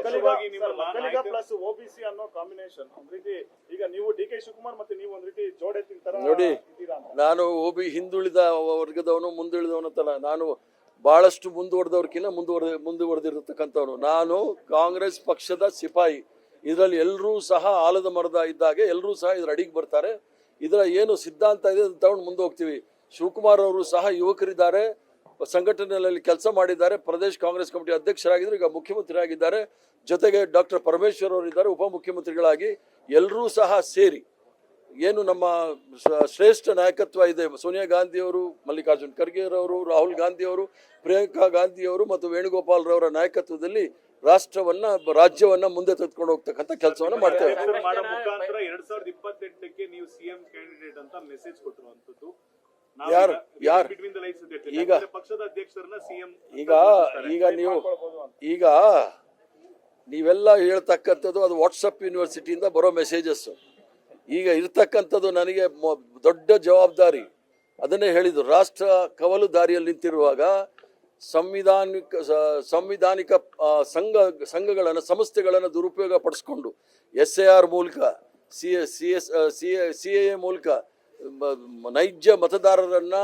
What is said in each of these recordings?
Vokkaliga plus OBC ಅನ್ನೋ combination ಒಂದ್ ರೀತಿ ಈಗ ನೀವು ಡಿ ಕೆ ಶಿವಕುಮಾರ್ ಮತ್ತೆ ನೀವು ಒಂದ್ ರೀತಿ ಜೋಡೆ ತಿಂತಾರ ನೋಡಿ. ನಾನು ಹಿಂದುಳಿದ ವರ್ಗದವನು ಮುಂದುಳಿದವನು ಅಂತಲ್ಲ, ನಾನು ಬಹಳಷ್ಟು ಮುಂದುವರೆದವ್ರಕ್ಕಿಂತ ಮುಂದುವರೆದಿರತಕ್ಕಂಥವನು. ನಾನು ಕಾಂಗ್ರೆಸ್ ಪಕ್ಷದ ಸಿಪಾಯಿ. ಇದರಲ್ಲಿ ಎಲ್ಲರೂ ಸಹ ಆಲದ ಮರದ ಇದ್ದಾಗೆ ಎಲ್ಲರೂ ಸಹ ಇದ್ರ ಅಡಿಗೆ ಬರ್ತಾರೆ. ಇದರ ಏನು ಸಿದ್ಧಾಂತ ಇದೆ ಅದನ್ನು ತಗೊಂಡು ಮುಂದೆ ಹೋಗ್ತೀವಿ. ಶಿವಕುಮಾರ್ ಅವರು ಸಹ ಯುವಕರಿದ್ದಾರೆ, ಸಂಘಟನೆಯಲ್ಲಿ ಕೆಲಸ ಮಾಡಿದ್ದಾರೆ, ಪ್ರದೇಶ ಕಾಂಗ್ರೆಸ್ ಕಮಿಟಿ ಅಧ್ಯಕ್ಷರಾಗಿದ್ದರು, ಈಗ ಮುಖ್ಯಮಂತ್ರಿ ಆಗಿದ್ದಾರೆ. ಜೊತೆಗೆ ಡಾಕ್ಟರ್ ಪರಮೇಶ್ವರ್ ಅವರು ಇದ್ದಾರೆ ಉಪಮುಖ್ಯಮಂತ್ರಿಗಳಾಗಿ. ಎಲ್ಲರೂ ಸಹ ಸೇರಿ ಏನು ನಮ್ಮ ಶ್ರೇಷ್ಠ ನಾಯಕತ್ವ ಇದೆ, ಸೋನಿಯಾ ಗಾಂಧಿಯವರು, ಮಲ್ಲಿಕಾರ್ಜುನ್ ಖರ್ಗೆ ಅವರು, ರಾಹುಲ್ ಗಾಂಧಿಯವರು, ಪ್ರಿಯಾಂಕಾ ಗಾಂಧಿಯವರು ಮತ್ತು ವೇಣುಗೋಪಾಲ್ ರವರ ನಾಯಕತ್ವದಲ್ಲಿ ರಾಜ್ಯವನ್ನ ಮುಂದೆ ತೆಗೆದುಕೊಂಡು ಹೋಗ್ತಕ್ಕಂಥ ಕೆಲಸವನ್ನ ಮಾಡ್ತೇವೆ. 2028ಕ್ಕೆ ನೀವು ಸಿಎಂ ಕ್ಯಾಂಡಿಡೇಟ್ ಅಂತ ಮೆಸೇಜ್ ಕೊಟ್ಟಿರುವಂತದ್ದು ಯಾರು ಈಗ ಪಕ್ಷದ ಅಧ್ಯಕ್ಷರನ್ನ ಸಿಎಂ ಈಗ ನೀವೆಲ್ಲ ಹೇಳ್ತಕ್ಕಂಥದ್ದು ಅದು ವಾಟ್ಸಪ್ ಯೂನಿವರ್ಸಿಟಿಯಿಂದ ಬರೋ ಮೆಸೇಜಸ್. ಈಗ ಇರ್ತಕ್ಕಂಥದ್ದು ನನಗೆ ದೊಡ್ಡ ಜವಾಬ್ದಾರಿ. ಅದನ್ನೇ ಹೇಳಿದ್ರು, ರಾಷ್ಟ್ರ ಕವಲು ದಾರಿಯಲ್ಲಿ ನಿಂತಿರುವಾಗ ಸಂವಿಧಾನಿಕ ಸಂಘಗಳನ್ನು ಸಂಸ್ಥೆಗಳನ್ನು ದುರುಪಯೋಗ ಪಡಿಸ್ಕೊಂಡು SIR ಮೂಲಕ CAA ಮೂಲಕ ನೈಜ ಮತದಾರರನ್ನ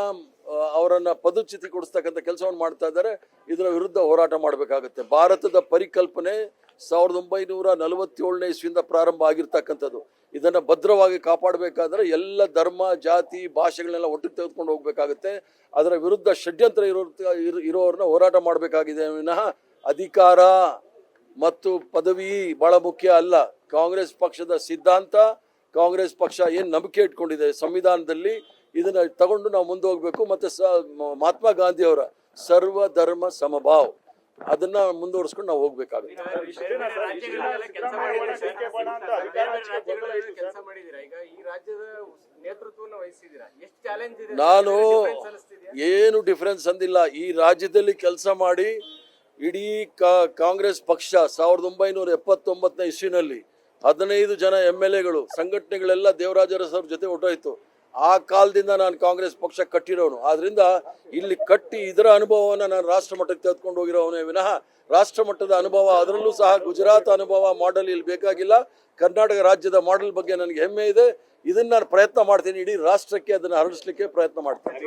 ಅವರನ್ನ ಪದಚ್ಯುತಿ ಕೊಡಿಸ್ತಕ್ಕಂಥ ಕೆಲಸವನ್ನು ಮಾಡ್ತಾ ಇದ್ದಾರೆ. ಇದರ ವಿರುದ್ಧ ಹೋರಾಟ ಮಾಡಬೇಕಾಗುತ್ತೆ. ಭಾರತದ ಪರಿಕಲ್ಪನೆ 1947ನೇ ಇಸ್ವಿಯಿಂದ ಪ್ರಾರಂಭ ಆಗಿರ್ತಕ್ಕಂಥದ್ದು. ಇದನ್ನು ಭದ್ರವಾಗಿ ಕಾಪಾಡಬೇಕಾದ್ರೆ ಎಲ್ಲ ಧರ್ಮ, ಜಾತಿ, ಭಾಷೆಗಳನ್ನೆಲ್ಲ ಒಟ್ಟಿಗೆ ತೆಗೆದುಕೊಂಡು ಹೋಗ್ಬೇಕಾಗುತ್ತೆ. ಅದರ ವಿರುದ್ಧ ಷಡ್ಯಂತ್ರ ಇರೋರನ್ನ ಹೋರಾಟ ಮಾಡಬೇಕಾಗಿದೆ ವಿನಃ ಅಧಿಕಾರ ಮತ್ತು ಪದವಿ ಬಹಳ ಮುಖ್ಯ ಅಲ್ಲ. ಕಾಂಗ್ರೆಸ್ ಪಕ್ಷದ ಸಿದ್ಧಾಂತ, ಕಾಂಗ್ರೆಸ್ ಪಕ್ಷ ಏನು ನಂಬಿಕೆ ಇಟ್ಕೊಂಡಿದೆ ಸಂವಿಧಾನದಲ್ಲಿ, ಇದನ್ನ ತಗೊಂಡು ನಾವು ಮುಂದೆ ಹೋಗ್ಬೇಕು. ಮತ್ತೆ ಮಹಾತ್ಮ ಗಾಂಧಿಯವರ ಸರ್ವ ಧರ್ಮ ಸಮಭಾವ್ ಅದನ್ನ ಮುಂದುವರಿಸ್ಕೊಂಡು ನಾವು ಹೋಗ್ಬೇಕಾಗುತ್ತೆ. ನಾನು ಏನು ಡಿಫರೆನ್ಸ್ ಅಂದಿಲ್ಲ. ಈ ರಾಜ್ಯದಲ್ಲಿ ಕೆಲಸ ಮಾಡಿ ಇಡೀ ಕಾಂಗ್ರೆಸ್ ಪಕ್ಷ 1979ನೇ ಇಸ್ವಿನಲ್ಲಿ 15 ಜನ MLAಗಳು, ಸಂಘಟನೆಗಳೆಲ್ಲ ದೇವರಾಜ ಅರಸವ್ರ ಜೊತೆ ಹೊರಟೋಯ್ತು. ಆ ಕಾಲದಿಂದ ನಾನು ಕಾಂಗ್ರೆಸ್ ಪಕ್ಷ ಕಟ್ಟಿರೋನು. ಆದ್ರಿಂದ ಇಲ್ಲಿ ಕಟ್ಟಿ ಇದರ ಅನುಭವವನ್ನು ನಾನು ರಾಷ್ಟ್ರ ಮಟ್ಟಕ್ಕೆ ತೆಗೆದುಕೊಂಡು ಹೋಗಿರೋವನೇ ವಿನಃ ರಾಷ್ಟ್ರ ಮಟ್ಟದ ಅನುಭವ, ಅದರಲ್ಲೂ ಸಹ ಗುಜರಾತ್ ಅನುಭವ ಮಾಡೆಲ್ ಇಲ್ಲಿ ಬೇಕಾಗಿಲ್ಲ. ಕರ್ನಾಟಕ ರಾಜ್ಯದ ಮಾಡೆಲ್ ಬಗ್ಗೆ ನನಗೆ ಹೆಮ್ಮೆ ಇದೆ. ಇದನ್ನ ನಾನು ಪ್ರಯತ್ನ ಮಾಡ್ತೀನಿ, ಇಡೀ ರಾಷ್ಟ್ರಕ್ಕೆ ಅದನ್ನು ಹರಡಿಸ್ಲಿಕ್ಕೆ ಪ್ರಯತ್ನ ಮಾಡ್ತೀನಿ.